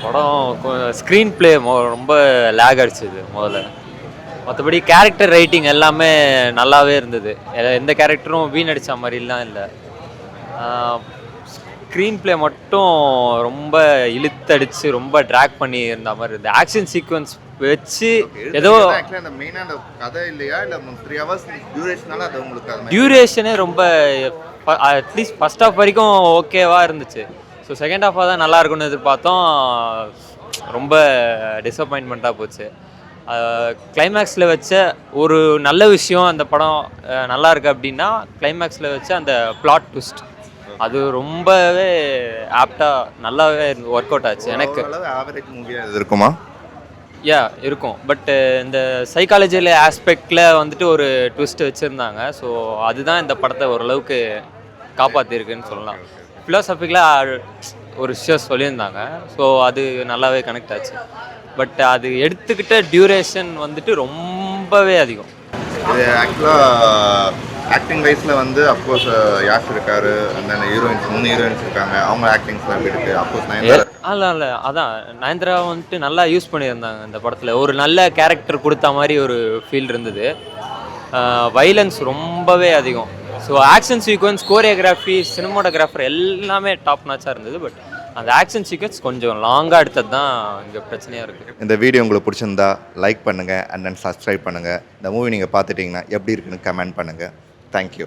படம் screen play ரொம்ப லேக் அடிச்சது முதல்ல. மற்றபடி கேரக்டர் ரைட்டிங் எல்லாமே நல்லாவே இருந்தது. எந்த கேரக்டரும் வீணடிச்ச மாதிரிலாம் இல்லை. ஸ்க்ரீன் ப்ளே மட்டும் ரொம்ப இழுத்தடிச்சு ரொம்ப ட்ராக் பண்ணி இருந்த மாதிரி இருந்தது. ஆக்ஷன் சீக்வன்ஸ் வச்சு ஏதோ அந்த மெயினாக அந்த கதை இல்லையா இல்லை 3 ஹவர்ஸ் டியூரேஷனால அது உங்களுக்கு டியூரேஷனே ரொம்ப அட்லீஸ்ட் ஃபர்ஸ்ட் ஹாஃப் வரைக்கும் ஓகேவாக இருந்துச்சு. ஸோ செகண்ட் ஹாஃபாக தான் நல்லா இருக்கும்னு எதிர்பார்த்தோம். ரொம்ப டிசப்பாயின்மெண்ட்டாக போச்சு. கிளைமேக்ஸில் வச்ச ஒரு நல்ல விஷயம் அந்த படம் நல்லா இருக்கு அப்படின்னா கிளைமேக்ஸில் வச்ச அந்த பிளாட் ட்விஸ்ட் அது ரொம்பவே ஆப்டாக நல்லாவே ஒர்க் அவுட் ஆச்சு. எனக்கு ஆவரேஜ் மூவியாக இது இருக்குமா? இருக்கும். பட் இந்த சைக்காலஜியில் ஆஸ்பெக்டில் வந்துட்டு ஒரு ட்விஸ்ட் வச்சுருந்தாங்க. ஸோ அதுதான் இந்த படத்தை ஓரளவுக்கு காப்பாற்றிருக்குன்னு சொல்லலாம். ஃபிலாசபிக்கலாக ஒரு விஷயம் சொல்லியிருந்தாங்க. ஸோ அது நல்லாவே கனெக்ட் ஆச்சு. பட் அது எடுத்துக்கிட்ட டியூரேஷன் வந்துட்டு ரொம்பவே அதிகம். இது ஆக்சுவலாக ஆக்டிங் வைஸில் வந்து அப்கோர்ஸ் யாஷ் இருக்காரு, அந்த ஹீரோயின்ஸ் 3 ஹீரோயின்ஸ் இருக்காங்க. அவங்க ஆக்டிங்ஸ்லாம் எப்படி இருக்குது? அப்கோர்ஸ் நயன்தாரா இல்லை அதான் நயன்தாரா வந்துட்டு நல்லா யூஸ் பண்ணியிருந்தாங்க இந்த படத்தில். ஒரு நல்ல கேரக்டர் கொடுத்த மாதிரி ஒரு ஃபீல் இருந்தது. வைலன்ஸ் ரொம்பவே அதிகம். So action sequence, choreography, cinematographer எல்லாமே டாப் நாச்சாக இருந்தது. பட் அந்த ஆக்ஷன் சீக்வன்ஸ் கொஞ்சம் லாங்காக எடுத்தது தான் இங்கே பிரச்சனையாக இருக்குது. இந்த வீடியோ உங்களுக்கு பிடிச்சிருந்தா லைக் பண்ணுங்கள் அண்ட் தென் சப்ஸ்கிரைப் பண்ணுங்கள். இந்த மூவி நீங்கள் பார்த்துட்டிங்கன்னா எப்படி இருக்குன்னு கமெண்ட் பண்ணுங்கள். தேங்க்யூ.